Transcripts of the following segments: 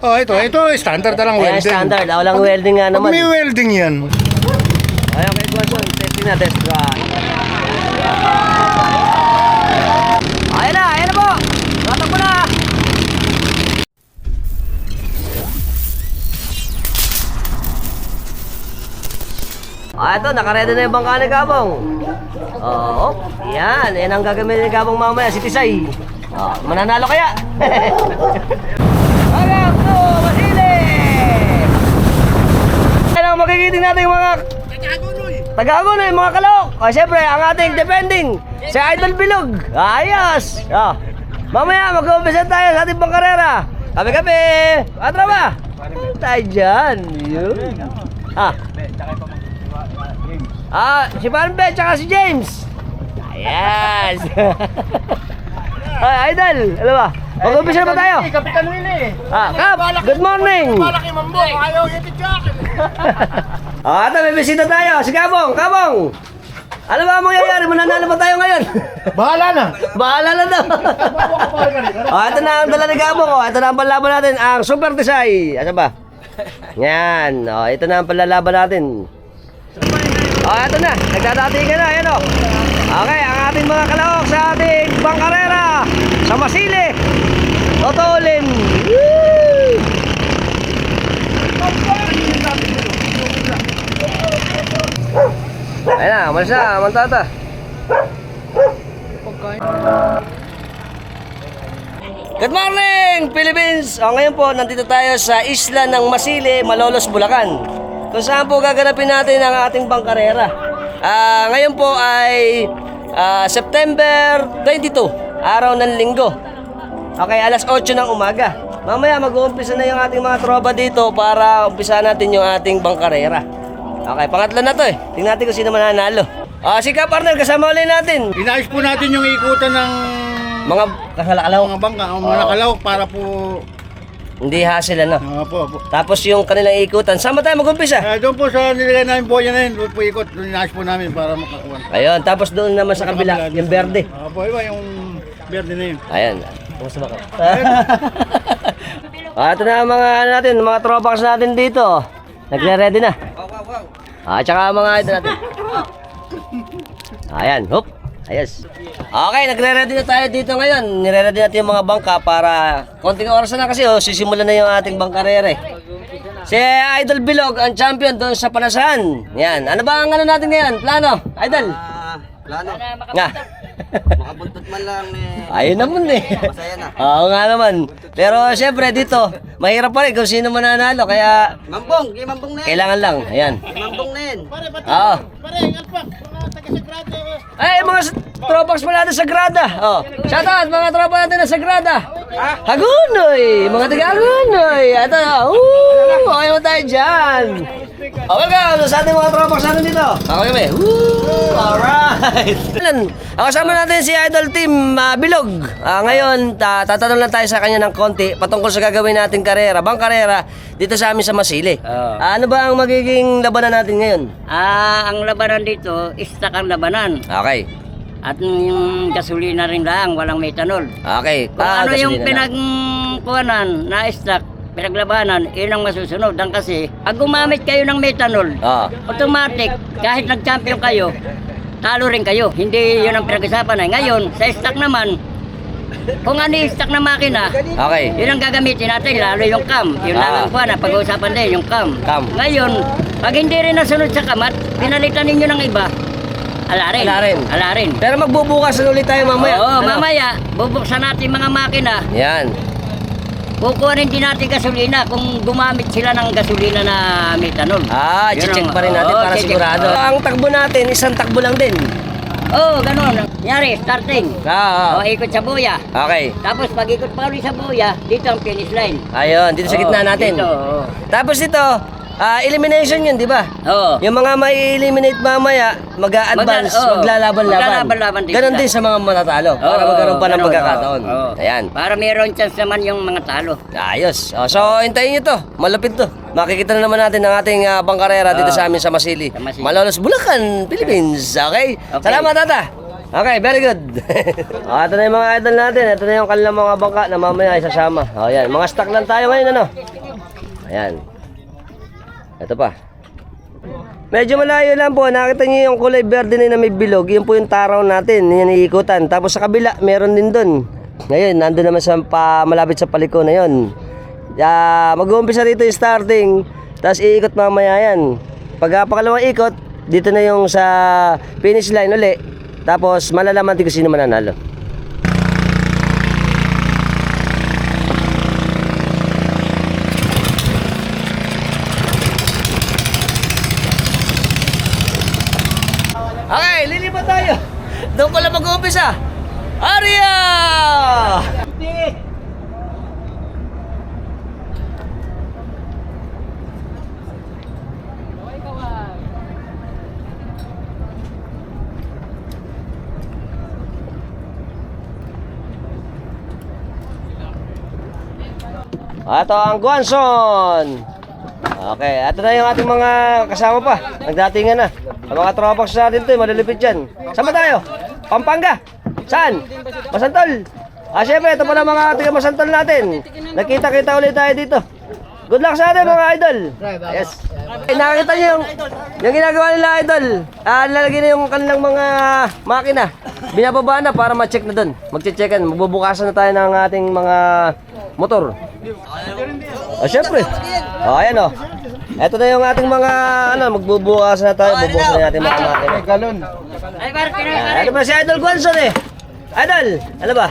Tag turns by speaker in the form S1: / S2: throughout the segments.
S1: Oh, ito standard na lang
S2: Ayan,
S1: welding.
S2: standard. Walang welding nga
S1: Pag
S2: naman.
S1: may welding yan.
S2: Ayan, kay Gwanson. Testing na, test drive. Ayan na po. Tatak mo na. Ito, nakaredy na yung bangka ni Gabong. Oo, yan. Yan ang gagamitin ni Gabong mamaya, si Tisay. Mananalo kaya? Hanggang to, Basile! Yan ang magigiting natin yung mga Taga-Agonoy, mga kalok. O, siyempre, ang ating defending, si Idol Bilog. Ayos! Mamaya, mag-umpisa tayo sa ating pangkarera. Kape-kape! Atra ba? Tayo dyan. Yun. Si Panbe, tsaka si James. Yes! Ay, Idol, ano ba? Mag-umpisa na ba tayo?
S1: Kapitan Willie.
S2: Kap, good morning!
S1: Malaki mambong, ayaw yung jacket.
S2: Ito, may bisita tayo. Si Gabong, Gabong! Ano ba ang mangyayari? Mananalo ba tayo ngayon?
S1: Bahala na.
S2: Bahala na daw. Ito na ang dala ni Gabong. Ito na ang panlaban natin, ang Super Tisay. Ano ba? Yan. Ito na ang panlalaban natin. Ito na. Nagdadati ka na. Ayan o. Okay, ang ating mga kalahok sa ating bangkarera sa Masili. Totolin. Woo! Ayan na, malas na, mantata. Good morning, Philippines! Ngayon po, nandito tayo sa isla ng Masili, Malolos, Bulacan. Kung saan po gaganapin natin ang ating bangkarera. Ngayon po ay September 22, araw ng linggo. Okay, alas 8 ng umaga. Mamaya mag-uumpisa na yung ating mga tropa dito para umpisa natin yung ating bangkarera. Okay, pangatlo na to eh. Tingnan natin kung sino mananalo. Si Kap Arnel, kasama ulit natin.
S1: Inayos po natin yung ikutan ng
S2: Mga kasalakalaw.
S1: mga bangka, mga nakalaw para po.
S2: Hindi hassle ano.
S1: Opo.
S2: Tapos yung kanilang ikutan. Saan ba tayo mag-umpisa?
S1: Doon po sa nilagay namin po yan na yun, doon po ikot, doon inayos po namin para makakuha.
S2: Ayun, tapos doon naman sa kabila, yung berde.
S1: Opo, iba yung berde na yun.
S2: Ayan. Kumusta ba ka? Ito na ang mga natin, mga tropaks natin dito. Nagre-ready na. Tsaka mga ito natin. Ayan, hop. Ayos. Okay, nagre-ready na tayo dito ngayon. Nire-ready natin yung mga bangka para konting oras na kasi sisimulan na yung ating bangkarere. Si Idol Bilog, ang champion doon sa Panasan. Yan. Ano ba ang ano natin ngayon? Plano? Idol?
S3: Plano.
S2: Nga.
S3: Makabuntot man lang
S2: Ayun naman eh.
S3: Masaya na.
S2: Oo nga naman. Pero siyempre dito, mahirap pa rin kung sino mananalo. Kaya
S3: Mambong, kay Mambong na yan.
S2: kailangan lang. Ayan.
S3: Mambong na yan.
S2: Oo. Ay, mga tropas pala natin sa Grada. Shout out mga tropa natin na sa Grada. Hagunoy, mga taga-Hagunoy. Ito, okay mo tayo dyan. Welcome sa ating mga tropas natin dito. Ako kami. Alright. Kasama natin si Idol Team Bilog. Ngayon, tatanong lang tayo sa kanya ng konti patungkol sa gagawin nating karera, bangkarera dito sa amin sa Masili. Ano ba ang magiging labanan natin ngayon?
S4: Ang labanan dito, istak ang labanan.
S2: Okay.
S4: At yung gasolina rin lang, walang methanol.
S2: Okay.
S4: Kung ano yung
S2: gasolina lang.
S4: pinagkuhanan na istak, pinaglabanan, yun ang masusunod. Dan kasi, pag gumamit kayo ng methanol, automatic, kahit nag-champion kayo, talo rin kayo. Hindi yun ang pinag-usapan. Ngayon, sa istak naman, kung ano yung istak na makina,
S2: Okay.
S4: yun ang gagamitin natin, lalo yung cam. Yun lang ang kuha pag-uusapan din, yung cam.
S2: Cam.
S4: Ngayon, pag hindi rin nasunod sa kamat, pinalitan ninyo ng iba, alarin. Alarin.
S2: Pero magbubukas na ulit tayo mamaya.
S4: Oo,
S2: Ano?
S4: mamaya, bubuksan natin mga makina,
S2: Yan.
S4: kukuhanin din natin gasolina kung gumamit sila ng gasolina na methanol. Yun
S2: Check
S4: ang-
S2: pa rin natin
S4: oo,
S2: para
S4: check.
S2: sigurado. Ang takbo natin, isang takbo lang din.
S4: Oo, ganun. Nyari, starting. O, ikot sa buya.
S2: Okay.
S4: Tapos pag ikot pa ulit sa buya, dito ang finish line.
S2: Ayun, dito sa
S4: Oo,
S2: gitna natin.
S4: Dito, oo.
S2: Tapos dito, elimination yun, di ba?
S4: Oo.
S2: Yung mga may eliminate mamaya, mag-a-advance, maglalaban-laban.
S4: Maglalaban-laban din
S2: Ganon
S4: sila.
S2: din sa mga matatalo. Para
S4: Oo,
S2: magkaroon pa ng
S4: ganun,
S2: pagkakataon.
S4: oo.
S2: Ayan.
S4: Para mayroon chance naman yung mga talo.
S2: Ayos. So, hintayin nyo to. Malapit to. Makikita na naman natin ang ating bangkarera dito sa amin sa Masili.
S4: Sa Masili.
S2: Malolos, Bulacan, Philippines. Okay?
S4: Okay.
S2: Salamat, tata. Okay, very good. Ito na yung mga idol natin. Ito na yung kanilang mga bangka na mamaya isasama. Ayan, mga stock lang tayo ngayon, ano? Ayan. Ito pa. Medyo malayo lang po. Nakita niyo yung kulay verde na may bilog. Yun po yung taraw natin. Yan iikutan. Tapos sa kabila, meron din dun. Ngayon, nandun naman sa malapit sa paliko na yun. Mag-uumpisa rito yung starting. Tapos iikot mamaya yan. Pag pakalawang ikot, dito na yung sa finish line uli. Tapos malalaman din kung sino mananalo. Okay, lilipat tayo. Doon pala mag-uumpisa. Aria! Ito ang Guanson. Okay, ito na yung ating mga kasama pa. Nagdatingan na. Ang mga tropax natin ito, malilipit dyan. Saan ba tayo? Pampanga. Saan? Masantol. Siyempre, ito pala mga tiga Masantol natin. Nakita-kita ulit tayo dito. Good luck sa atin mga idol. Yes. Nakakita niyo yung ginagawa nila idol. Lalagyan na yung kanilang mga makina. Binababa na para ma-check na doon. Magche-checkan. Magbubukasan na tayo ng ating mga motor. Siyempre. Ayan o. Ito na yung ating mga magbubukas na tayo. Bubukas na natin mga makina.
S1: Galon.
S4: Ay, parang
S2: Ano ba si Idol Guanson eh? Idol, ano ba?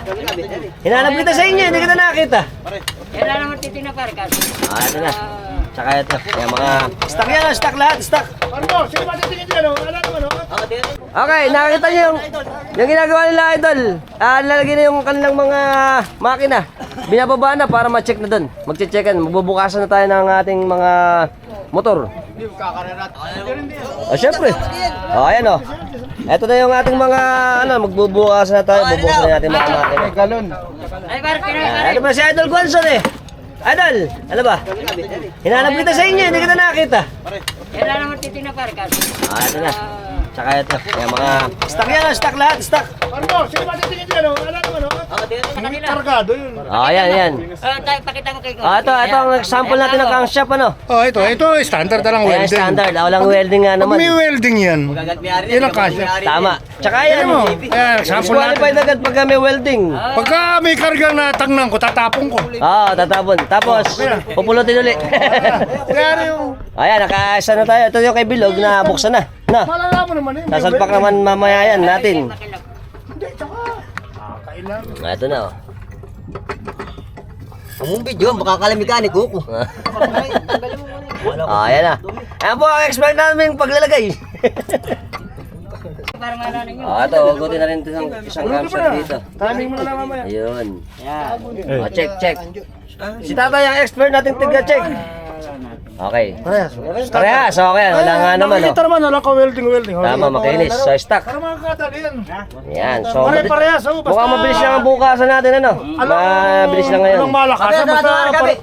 S2: Hinanap kita sa inyo, hindi kita nakita.
S4: Kailan naman titina para ka?
S2: Ito na. Tsaka ito. Yung mga stock yan, stock lahat, stock.
S1: Ano? Sino ba titingin dyan? Ano naman?
S2: Okay, nakakita niyo yung ginagawa nila Idol. Lalagyan na yung kanilang mga makina. Binababa na para ma-check na doon. Magche-checkan. Magbubukasan na tayo ng ating mga motor. Siyempre. Ayan o. Ito na yung ating mga magbubukas na tayo. Bubukas na natin mga makina.
S1: Galon.
S4: Ay, parang
S2: Ano ba si Idol Guanson eh? Idol, ano ba? Hinanap kita sa inyo, hindi kita nakita.
S4: Kailan naman titina para ka?
S2: Ito na. Tsaka ito. Yung mga stock yan, stock lahat, stock.
S1: Ano? Sino ba titingin dyan? Ano naman? Kargado yun.
S2: Yan.
S4: Tayo, pakita mo kay ko.
S2: Ito ang sample natin ng crankshaft
S1: Ito standard na lang
S2: Ayan,
S1: welding.
S2: standard. Walang welding nga
S1: Pag
S2: naman.
S1: may welding yan, yun ang kasya.
S2: Tama. Tsaka yan.
S1: Ayan mo, ayan, sample natin.
S2: Disqualified agad pagka may welding.
S1: Pagka may kargang na tangnan ko, tatapon ko.
S2: Tatapon. Tapos, pupulutin uli.
S1: Kaya yung,
S2: Ayan, nakaisa na tayo. Ito yung kay Bilog na buksan na.
S1: malalaman naman eh. may
S2: Sasalpak
S1: welding.
S2: naman mamaya yan natin.
S1: Hindi, tsaka, kailan.
S2: Ito na oh.
S3: Ang video, makakala mekaniko ko.
S2: Ayan na. Ayan po ang expert namin paglalagay.
S4: Para malala ninyo.
S2: Ito, hugutin na rin ito isang camshot dito.
S1: Timing mo na lang mamaya.
S2: Ayun.
S4: Yan.
S2: Check. Si tatay ang expert nating tiga-check. Okay. Parehas, okay. Wala nga naman.
S1: Nakikita naman, wala ka welding.
S2: Tama, makinis. So, stock.
S1: Para makakadali yan.
S2: Yan. So,
S1: Pare-parehas.
S2: mukhang mabilis lang ang bukasan natin, Mabilis lang ngayon.
S1: Walang malakas. Basta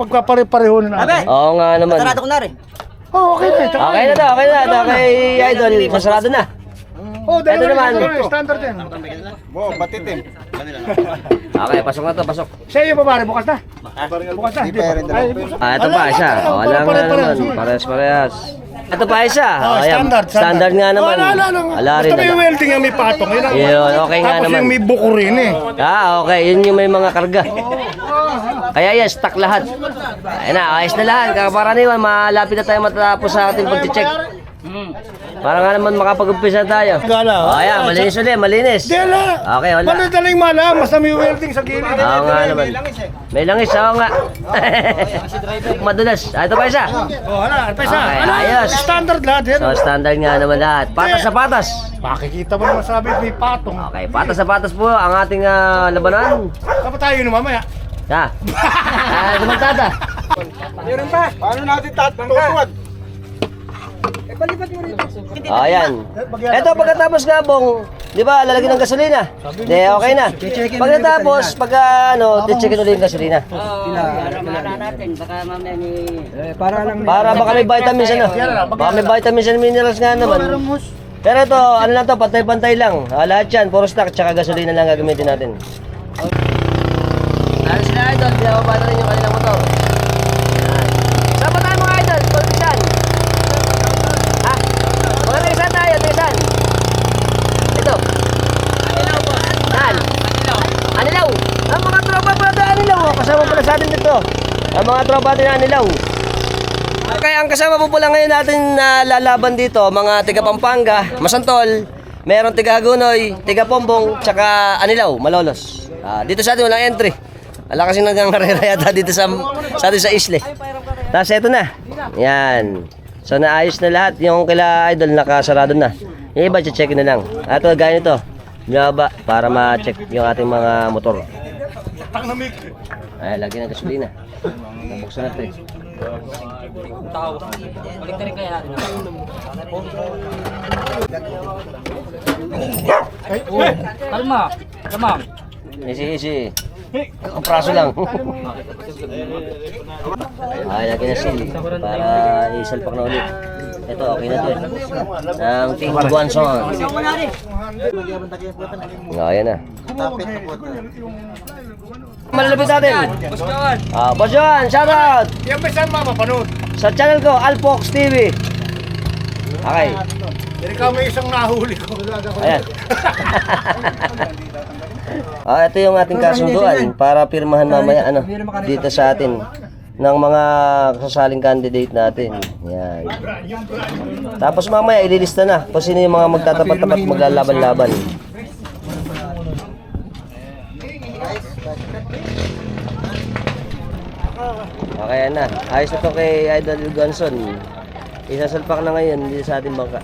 S1: pagpapare-pareho na natin.
S2: Oo nga naman.
S3: Sarado ko na rin.
S1: Okay na. Tsaka
S2: Okay na to. Ito kay Idol. Masarado na.
S1: dalawa
S2: Ito naman.
S1: Standard yan. Batitin.
S2: Okay, pasok na to, pasok.
S1: Sa iyo, babae, bukas na. Bukas na. Ay, bukas.
S2: Ito pa isa. Wala nga naman. Parehas. Ito pa isa. Ayan. Standard nga naman. Wala rin.
S1: Basta may welding yung may patong.
S2: Yun, okay nga
S1: Tapos
S2: naman.
S1: yung may buko rin eh.
S2: Okay. Yun yung may mga karga. Kaya yan, stock lahat. Ayun na, ayos na lahat. Kakaraniwan, malapit na tayo matapos sa ating pag-check. Para nga naman makapag-umpisa tayo.
S1: Gala.
S2: Ayan, malinis ulit, malinis.
S1: Dela.
S2: Okay, wala.
S1: Madaling malam, basta may welding sa gilid.
S2: Oo nga naman. May langis, oo nga. Madulas. Ito pa isa.
S1: Wala, pesa.
S2: Okay, ayos.
S1: Standard lahat yan.
S2: So, standard nga naman lahat. Patas sa patas.
S1: Makikita mo naman sabi may patong.
S2: Okay, patas sa patas po ang ating labanan.
S1: Kapag tayo na mamaya.
S2: Dumagtada.
S1: Paano natin tatutuwad?
S2: Ayan. Ito pagkatapos nga bong, di ba, lalagyan ng gasolina? Di, okay na. Pagkatapos, ticheckin ulit yung gasolina.
S4: Para malala natin. Baka mamaya ni...
S2: Para baka may vitamins Baka may vitamins and minerals nga naman. Pero ito, ano lang to, pantay-pantay lang. Lahat yan, puro stock, tsaka gasolina lang gagamitin natin. Ano sila idol, pinababa na rin yung kanilang motor. Yan. Saan ba tayo mga idol? Pagkisan? Ha? Mga nagkisan tayo, nagkisan? Ito. Anilaw po. Saan? Anilaw. Ang mga tropa pala tayo Anilaw. Kasama pala sa atin dito. Ang mga tropa natin Anilaw. Kaya ang kasama po pala ngayon natin na lalaban dito, mga tiga Pampanga, Masantol, meron tiga Hagunoy, tiga Pombong, tsaka Anilaw, Malolos. Dito sa atin walang entry. Wala kasi nagkangarera yata dito sa atin sa isle. Tapos eto na. Yan. So naayos na lahat. Yung kila idol nakasarado na. Yung iba check na lang. Ito gaya nito. Baba para ma-check yung ating mga motor. Ay, lagyan ng gasolina. Nabuksan natin.
S5: Kalma. Kalma.
S2: Easy. Ang praso lang. Ay, lagyan na seal para isalpak na ulit. Ito, okay na to eh. Ang Team Guanson. Ayan na. Malalapit natin. Boss Johan, shoutout!
S1: Yan ba saan mapapanood?
S2: Sa channel ko, Alpox TV. Okay.
S1: Ikaw may isang nahuli ko.
S2: Ayan. Ito yung ating kasunduan para pirmahan mamaya dito sa atin ng mga kasasaling candidate natin. Yan. Tapos mamaya ililista na kung sino yung mga magtatapat-tapat maglalaban-laban. Okay na. Ayos na to kay Idol Ganson. Isasalpak na ngayon dito sa ating bangka.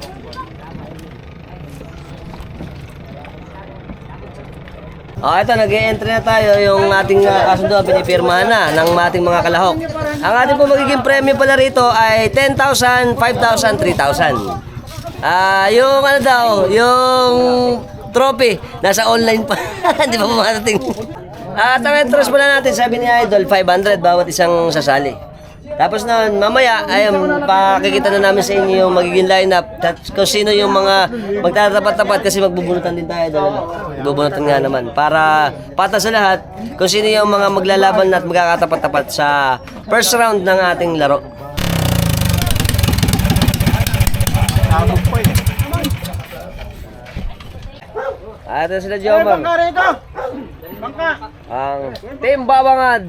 S2: Ito, nag-e-entry na tayo yung ating kasunduan, pinipirmahan na ng ating mga kalahok. Ang ating po magiging premium pala rito ay 10,000, 5,000, 3,000. Yung ano daw, yung trophy, nasa online pa. Hindi pa pumarating. At ang entrance pala natin, sabi ni Idol, 500 bawat isang sasali. Tapos noon, mamaya, pakikita na namin sa inyo yung magiging lineup kung sino yung mga magtatapat-tapat kasi magbubunutan din tayo doon. Magbubunutan nga naman para pata sa lahat kung sino yung mga maglalaban at magkakatapat-tapat sa first round ng ating laro. Ito sila Jomar. Ang Team Babangad.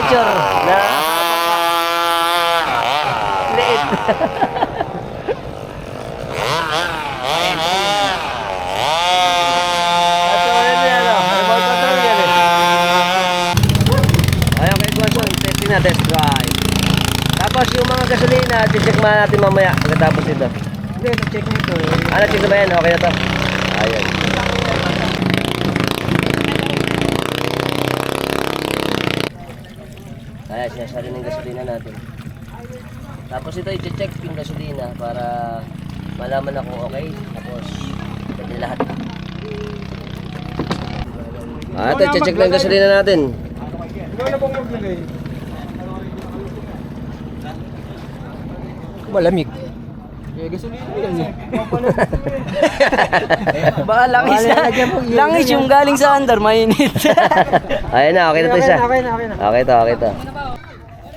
S2: Miniature na liit. Ayaw kay Guanson, testing na test drive. Tapos yung mga gasolina, check muna natin mamaya pagkatapos ito.
S5: Hindi, na-check nito eh.
S2: Check na ba yan? Okay na to. Ayan. Kaya sinasali ng gasolina natin. Tapos ito i-check yung gasolina para malaman na kung okay. Tapos pwede lahat. Ito i-check lang yung gasolina natin.
S5: Ikaw na pong maglagay. Malamig. Eh, gasolina yan eh. Baka langis yung galing sa under, mainit.
S2: Ayan na, okay na to isa.
S5: Okay na.
S2: Okay to.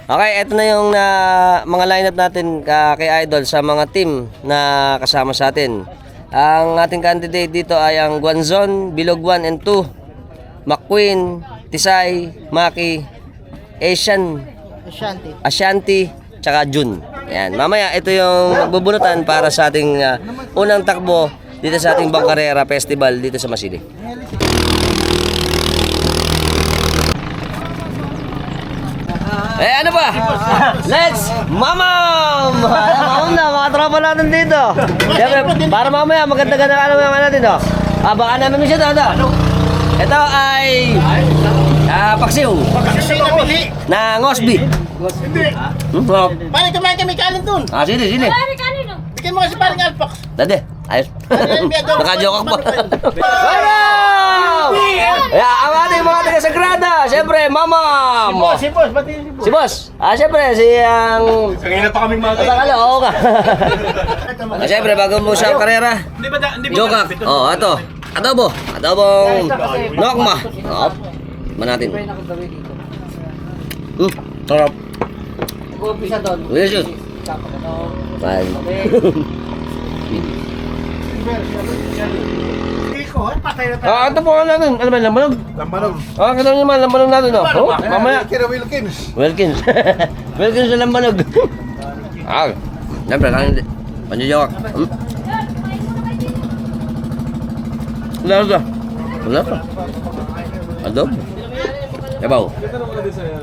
S2: Okay, eto na yung mga lineup natin kay Idol sa mga team na kasama sa atin. Ang ating candidate dito ay ang Guanzon, Bilog 1 and 2, McQueen, Tisay, Maki, Ashanti, tsaka Jun. Yan. Mamaya ito yung magbubunutan para sa ating unang takbo dito sa ating Bangkarera Festival dito sa Masili. Ano ba? Let's mamam! Mamam na, mga tropa natin dito. Siyempre, para mamaya maganda-ganda ka naman natin to. Baka namin mo siya to. Ito ay paksiw.
S1: Paksiw na pili.
S2: Na ngosbi.
S1: Hindi. Paano kumain kami kanin dun?
S2: Sili.
S1: Bigyan mo kasi parang alpax.
S2: Dade. Ayos. Nakajoke pa. Bueno! Yeah, ang ating mga taga-Sagrada, siyempre, Mama!
S1: Si boss, pati si boss.
S2: Si Boss. Siyempre, si ang...
S1: Kanina pa kaming mga...
S2: Takalo, oo ka. Siyempre, bago mo sa karera. Jokak. Oh, ito. Adobo. Adobong nokma. Oh. Man natin. Sarap.
S5: Nag-umpisa doon.
S2: Delicious. Man. Ito po natin. Ano ba, lambanog?
S1: Lambanog.
S2: Kita nyo naman, lambanog natin, oh. Oh, mamaya.
S1: Wilkins.
S2: Wilkins. Wilkins sa lambanog. Siyempre, kanin. Panjajawak. Wala. Wala pa. Adobo. Yabaw.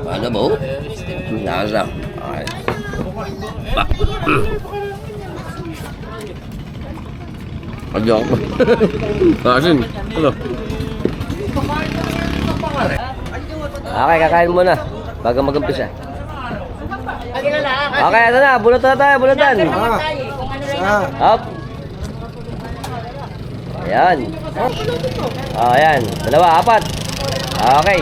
S2: Adobo. Lasa. Okay. Adobo. Kasin. Ano? Okay, kakain muna. Bago mag-umpisa. Okay, ito na. Bulutan na tayo. Bulutan. Up. Ayan. Ayan. Dalawa, apat. Okay.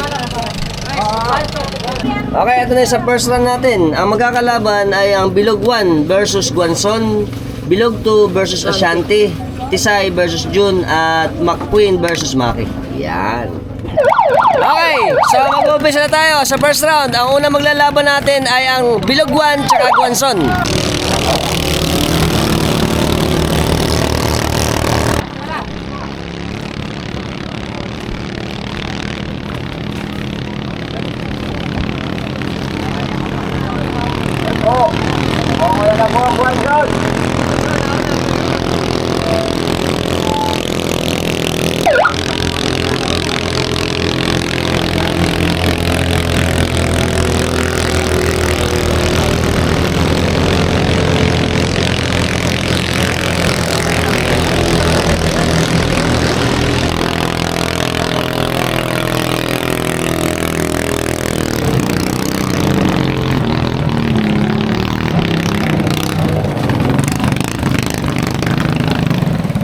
S2: Okay, ito na yung sa first round natin. Ang magkakalaban ay ang Bilog 1 versus Guanzon, Bilog 2 versus Ashanti, Tisay versus June, at McQueen versus Maki. Yan. Okay, so mag-umpisa na tayo sa first round. Ang unang maglalaban natin ay ang Bilog 1 tsaka Guanzon.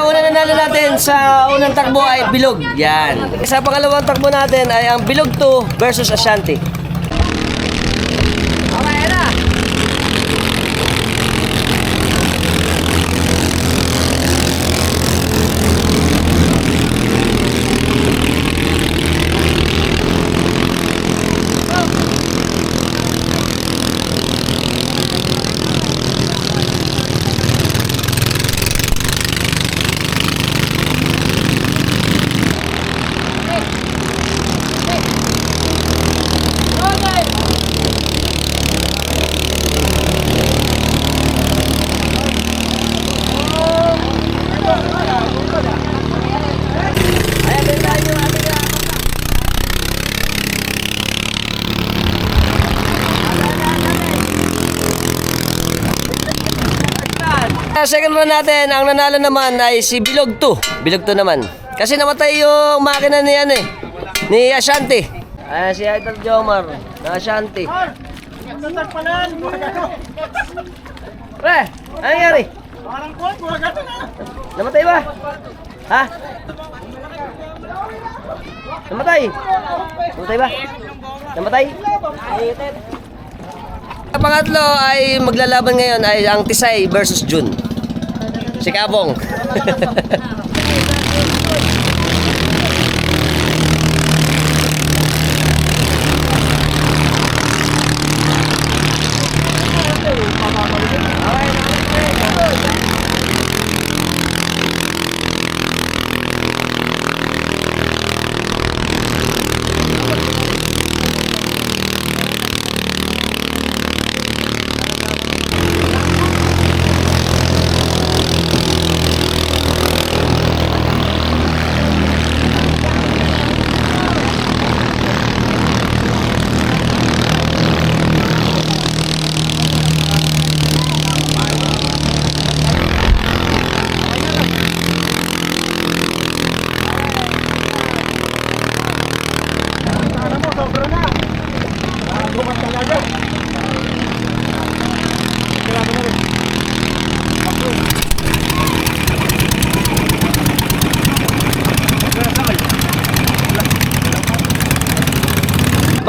S2: Una nanalo natin sa unang takbo ay Bilog. Yan. Sa pangalawang takbo natin ay ang Bilog 2 versus Ashanti. Okay na. Sa second round natin, ang nanalo naman ay si Bilog 2. Bilog 2 naman. Kasi namatay yung makina ni ano ni Ashanti. Ayan si Idol Jomar na Ashanti. Pre, ano nangyari? Namatay ba? Ha? Namatay? Namatay ba? Namatay? Ang pangatlo ay maglalaban ngayon ay ang Tisay versus June. Si Kabong.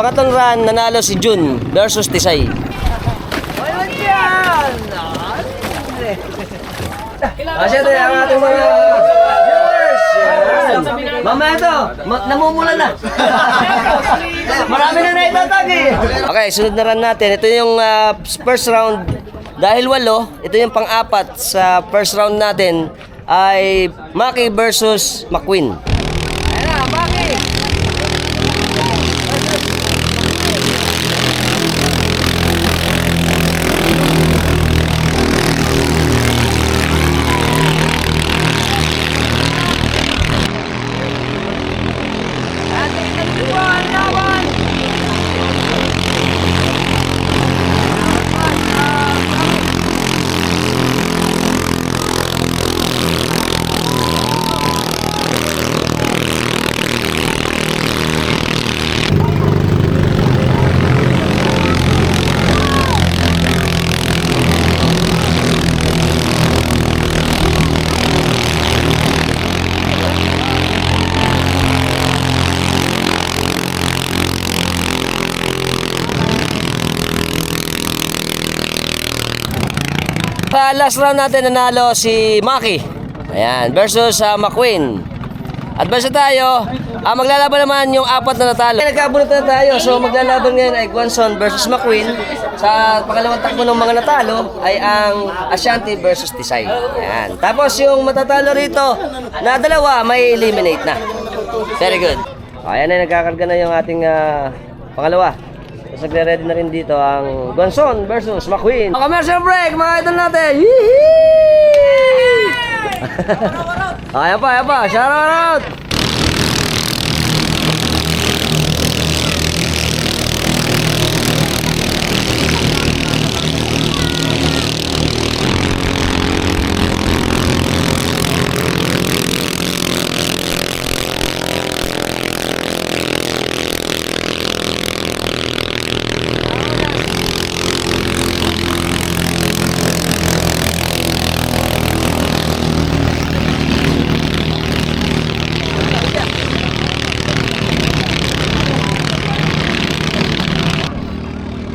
S2: pangatlong run, nanalo si Jun versus Tisay. Ayun yan! Siyempre, ang ating mga viewers. Yan. Mamaya ito, namumula na. Marami na naitatag eh. Okay, sunod na run natin. Ito yung first round. Dahil 8, ito yung pang-apat sa first round natin ay Maki versus McQueen. Ayan na, Maki! Sa last round natin nanalo si Maki. Ayan, versus McQueen. At versus tayo, maglalaban naman yung 4 na natalo. Nagkabunot na tayo, so maglalaban ngayon ay Guanzon versus McQueen. Sa pangalawang takbo ng mga natalo ay ang Ashanti versus Tisay. Ayan. Tapos yung matatalo rito na dalawa may eliminate na. Very good. Ayan na, nagkakarga na yung ating pangalawa. Tapos nagre-ready na rin dito ang Guanzon versus McQueen. Commercial break, mga idol natin! Ayan pa, shout out!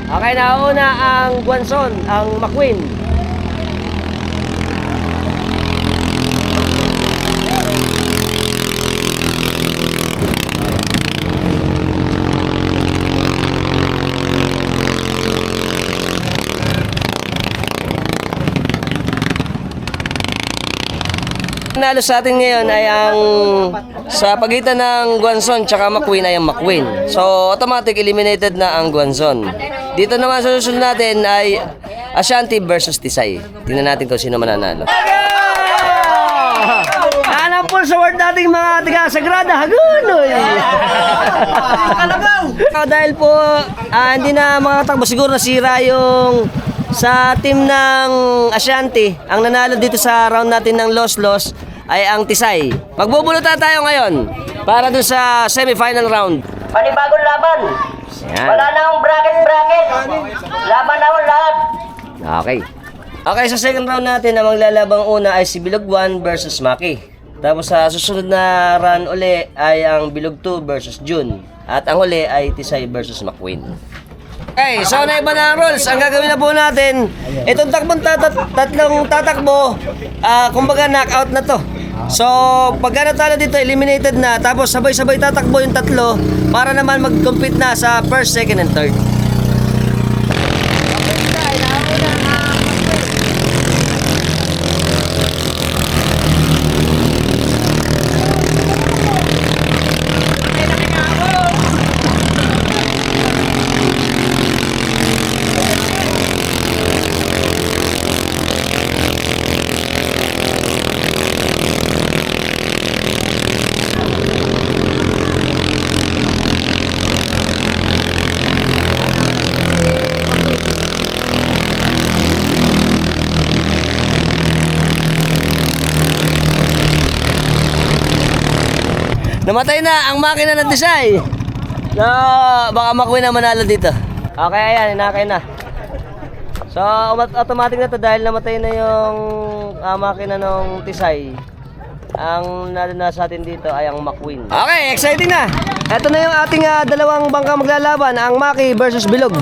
S2: Okay, nauna ang Guanzon, ang McQueen. Nanalo sa atin ngayon ay ang sa pagitan ng Guanzon tsaka McQueen ay ang McQueen. So automatic eliminated na ang Guanzon. Dito naman sa susunod natin ay Ashanti versus Tisay. Tingnan natin kung sino mananalo. Hanap po sa word nating mga taga-sagrada Hagunoy. Dahil po hindi na makakatakbo, siguro nasira yung sa team ng Ashanti. Ang nanalo dito sa round natin ng loss ay ang Tisay. Magbubulutan tayo ngayon para dun sa semi-final round.
S4: Panibagong laban.
S2: Yan.
S4: Wala na akong bracket. Laban na ako lahat.
S2: Okay. Okay, sa second round natin, ang maglalabang una ay si Bilog 1 versus Maki. Tapos sa susunod na run uli ay ang Bilog 2 versus Jun. At ang uli ay Tisay versus McQueen. Okay, so na iba na ang rules. Ang gagawin na po natin, itong tatlong tatakbo, kumbaga knockout na to. So, pagka natalo dito, eliminated na. Tapos sabay-sabay tatakbo yung tatlo para naman mag-compete na sa first, second, and third. Namatay na ang makina ng Tisay. No, baka McQueen na manalo dito. Okay, ayan, inakay na. So, automatic na to dahil namatay na yung makina ng Tisay. Ang nasa atin dito ay ang McQueen. Okay, exciting na. Ito na yung ating dalawang bangka maglalaban, ang Maki versus Bilog.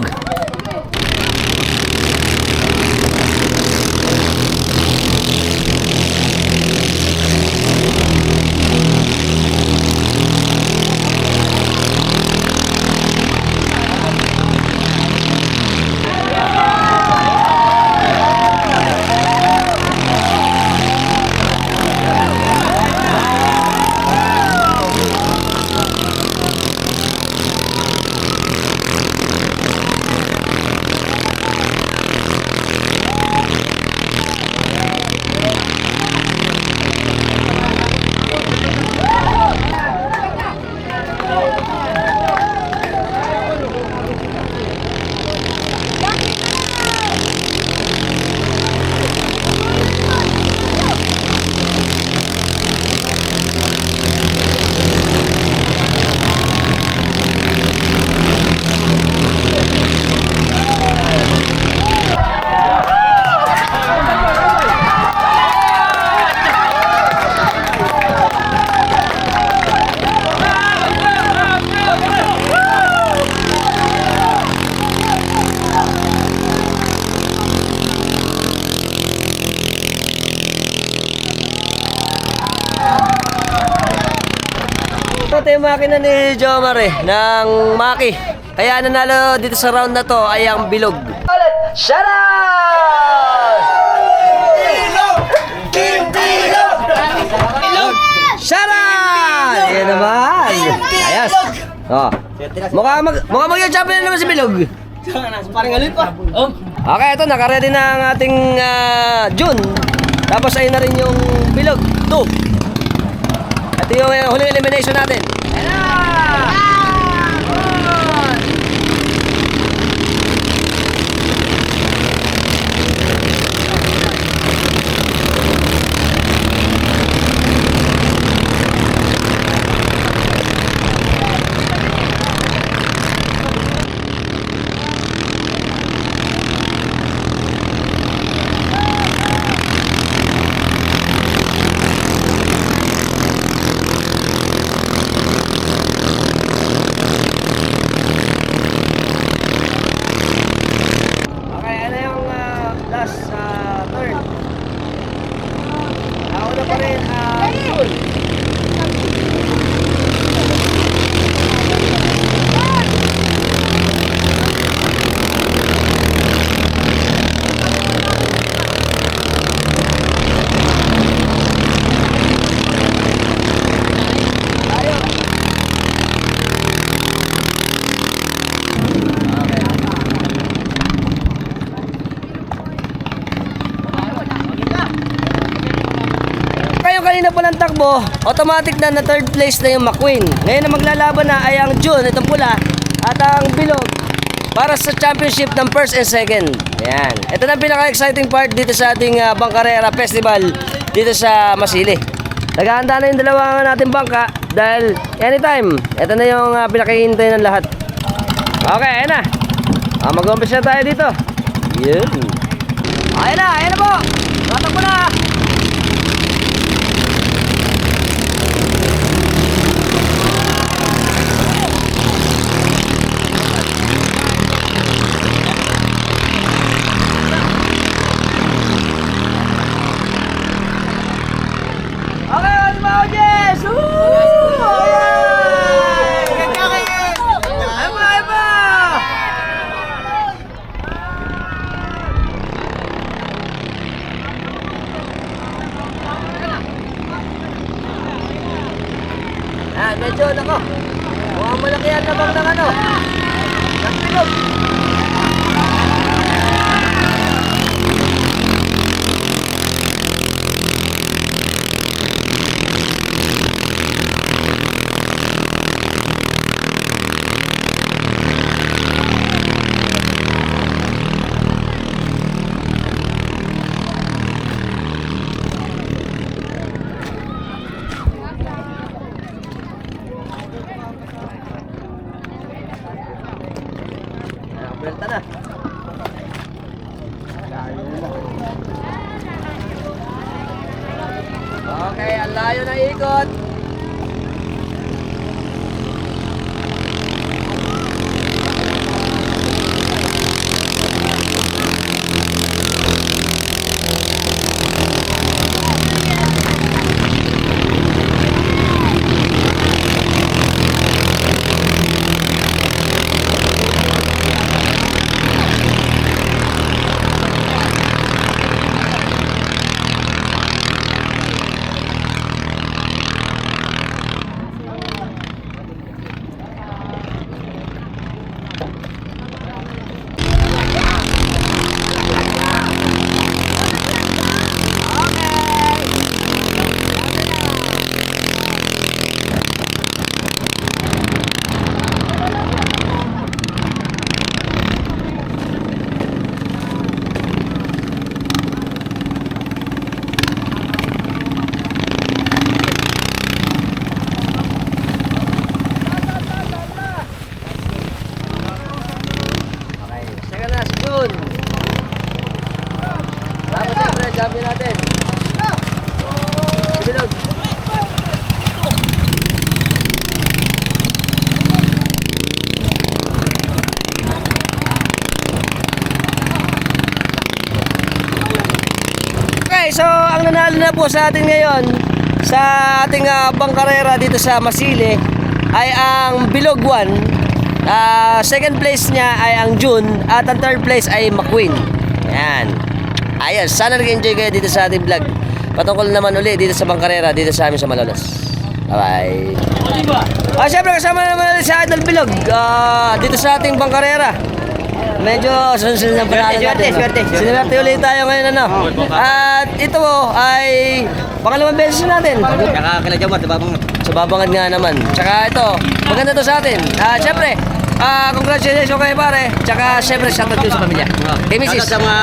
S2: Ito yung makina ni Jomar ng Maki. Kaya nanalo dito sa round na to ay ang Bilog. Shout out! Shout out! Yan naman. Ayos. Oh. Mukha mag-champion naman si Bilog.
S5: Parang alin pa.
S2: Okay, ito naka-ready na ang ating June. Tapos ayun na rin yung Bilog 2. Ito yung huling elimination natin. Ayan na! Okay, ano yung last turn? Ako na pa rin June. Kanina pa lang takbo, automatic na third place na yung McQueen. Ngayon na maglalaban na ay ang June, itong pula, at ang Bilog para sa championship ng first and second. Ayan. Ito na ang pinaka-exciting part dito sa ating Bangkarera Festival dito sa Masili. Naghahanda na yung dalawa nating bangka dahil anytime, ito na yung pinakihintay ng lahat. Okay, ayan na. Mag-umpisa tayo dito. Yun. Ayan na po. Tatakbo na. Medyo nako. Mukhang malaki yan namang ng ano. Ng Bilog. so ang nanalo na po sa atin ngayon sa ating bangkarera dito sa Masili ay ang Bilog 1. Second place niya ay ang June at ang third place ay McQueen. Yan. Ayos, sana nag-enjoy kayo dito sa ating vlog. Patungkol naman uli dito sa bangkarera dito sa amin sa Malolos. Bye-bye. Siyempre kasama naman ulit sa Idol Bilog dito sa ating bangkarera. Medyo sunod-sunod na panalo natin. Sinwerte ulit tayo ngayon ano. At ito ay pangalawang beses natin.
S3: Tsaka kila Jamar, babangad.
S2: Sa babangad nga naman. Tsaka ito, maganda to sa atin. Siyempre, congratulations kay pare. Tsaka siyempre, shoutout ko sa pamilya. Kay Mrs.
S3: Sa mga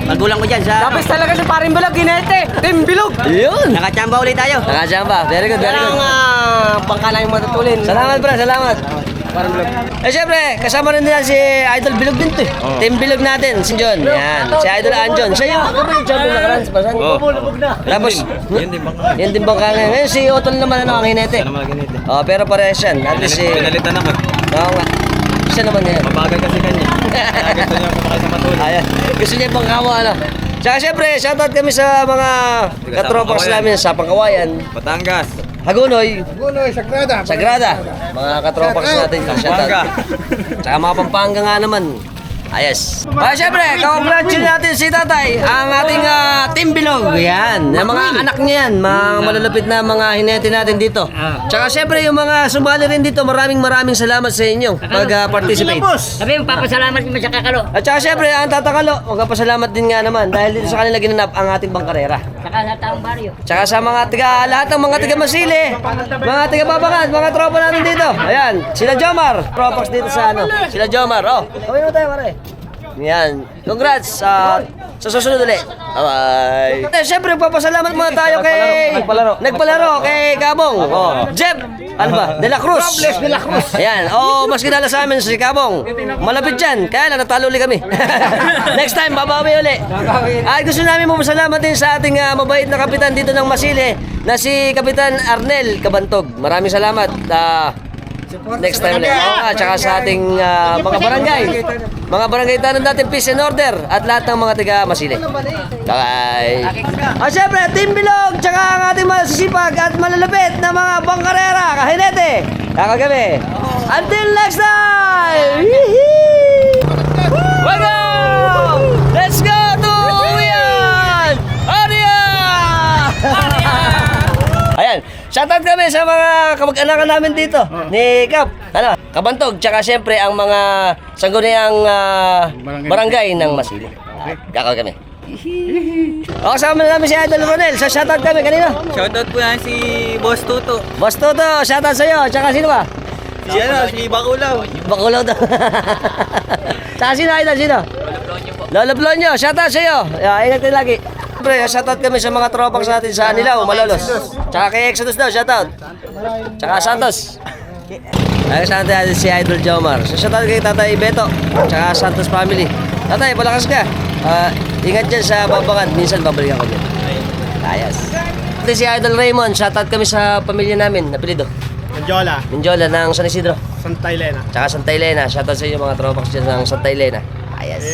S3: magulang ko dyan sa...
S5: Tapos talaga si Paring Bilog, ginete. Team Bilog.
S2: Yun!
S3: Nakachamba ulit tayo.
S2: Nakajamba. Very good, very good.
S5: Bangka lang yung matutulin.
S2: Salamat bro, salamat. Siyempre, kasama rin nila si Idol Bilog din to eh. Team Bilog natin, si John. Yan, si Idol Anjon. Siya yung champion na karans pa. Tapos, yun din bang kanya. Ngayon si Otol naman ang hinete. Pero parehas yan. At least si...
S6: Pinalitan ako.
S2: Oo nga. Siya naman yan.
S6: Mabagal kasi kanya. Gusto niya kumakay sa patuloy.
S2: Ayan. Gusto niya pang kawa, ano. Tsaka siyempre, shoutout kami sa mga katropas namin sa Pangkawayan.
S6: Batangas.
S2: Hagunoy,
S1: Gunoy, Sagrada.
S2: Sagrada. Mga katropas natin. Shoutout. Tsaka mga Pampanga nga naman. Ayos. Siyempre, congratulate natin si Tatay, ang ating Team Bilog. Yan. Yung mga anak niya yan, mga malalapit na mga hinete natin dito. Tsaka siyempre, yung mga sumali rin dito, maraming salamat sa inyo pag-participate.
S4: Sabi mo, papasalamat mo sa kakalo.
S2: At saka siyempre, ang tatakalo, magpapasalamat din nga naman dahil dito sa kanila ginanap ang ating bangkarera.
S4: Saka sa taong baryo.
S2: Tsaka sa mga lahat ng mga taga Masili, mga taga Babangat, mga tropa natin dito. Ayan, sila Jomar. Tropax dito sa ano, sila Jomar. Oh, kawin mo tayo, pare. Yan. Congrats sa susunod ulit. Bye-bye. Siyempre, papasalamat muna tayo kay... Nagpalaro kay Kabong. Oh. Jeff, ano ba? De la Cruz. De la Cruz. Ayan. Mas kilala sa amin si Kabong. Malapit dyan. Kaya lang, natalo ulit kami. Next time, babawi ulit. At gusto namin papasalamat din sa ating mabait na kapitan dito ng Masili na si Kapitan Arnel Cabantog. Maraming salamat. Next time ulit. Tsaka sa ating mga barangay. Mga barangay tanong natin, peace and order. At lahat ng mga taga Masili. Bye! Siyempre, Team Bilog, tsaka ang ating masisipag at malalapit na mga bangkarera, kahinete. Kakagabi. Until next time! Welcome! Let's go to Uyan! Aria! Ayan, shoutout kami sa mga kamag-anakan namin dito ni Kap, Kabantog, tsaka siyempre ang mga sangguniang barangay ng Masili. Gakaw kami. Kasama namin si Idol Ronel, so shoutout kami kanina.
S3: Shoutout po yan si Boss Tuto.
S2: Boss Toto, shoutout sa'yo, tsaka sino ba?
S3: Si Bakulaw.
S2: Bakulaw daw. Tsaka sino Idol, sino? Lolo Plonyo, shoutout sa'yo. Ingat kayo lagi. Siyempre, shoutout kami sa mga tropax natin sa Anilaw, Malolos. Tsaka kay Exodus daw, shoutout. Tsaka Santos. Ay, shoutout natin si Idol Jomar. So, shoutout kay Tatay Beto. Tsaka Santos family. Tatay, palakas ka. Ingat dyan sa Babangat. Minsan babalik ako dyan. Ayos. Ito si Idol Raymond. Shoutout kami sa pamilya namin. Napilido.
S1: Manjola.
S2: Minjola ng San Isidro.
S1: Santa Elena.
S2: Tsaka Santa Elena. Shoutout sa inyo mga tropax dyan ng Santa Elena. Ayos.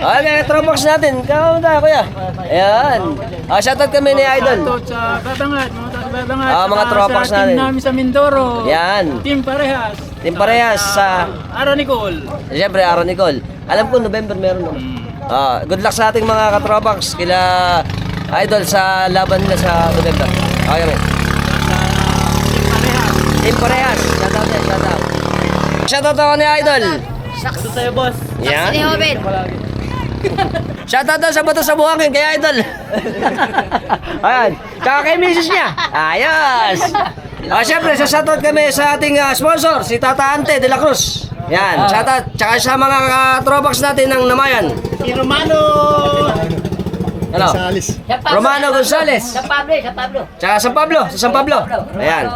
S2: Okay, tropax natin. Kamusta, kuya? Ayan. Shoutout kami ni Idol.
S7: Shoutout sa Babangat, Babangat.
S2: Mga tropax
S7: sa
S2: natin.
S7: team namin sa Mindoro.
S2: Yan.
S7: Team Parehas.
S2: Team Parehas sa...
S7: Aaron Nicole.
S2: Siyempre, Aaron Nicole. Alam ko, November meron naman. Good luck sa ating mga katropax. Kila Idol sa laban nila sa November. Okay, kami. Team Parehas. Shoutout yan, shoutout. Shoutout ako ni Idol.
S3: Sakto sa'yo, boss.
S2: Yan.
S4: Ni Hobbit.
S2: Shoutout daw sa bato sa buhangin kay Idol. Ayan. Tsaka kay misis niya. Ayos. Siyempre, shoutout kami sa ating sponsor, si Tata Ante de la Cruz. Yan. Shoutout. Tsaka sa mga tropax natin ng Namayan.
S1: Si Romano.
S2: Ano?
S1: Salis.
S2: Romano Gonzales.
S4: Sa Pablo.
S2: Tsaka San Pablo. Sa San Pablo. Ayan.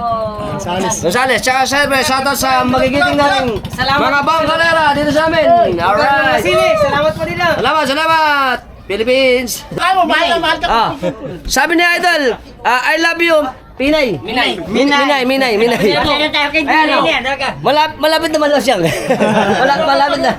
S1: Salis.
S2: Gonzales. Tsaka siyempre, shoutout sa magigiting natin mga bangkarera dito sa amin. Alright.
S5: Salamat po din.
S2: Salamat. Philippines. Sabi ni Idol, I love you. Pinay. Minay.
S4: Kaya tayo kay
S2: Ayan,
S4: Pinay.
S2: Malapit naman daw siya. Malapit na.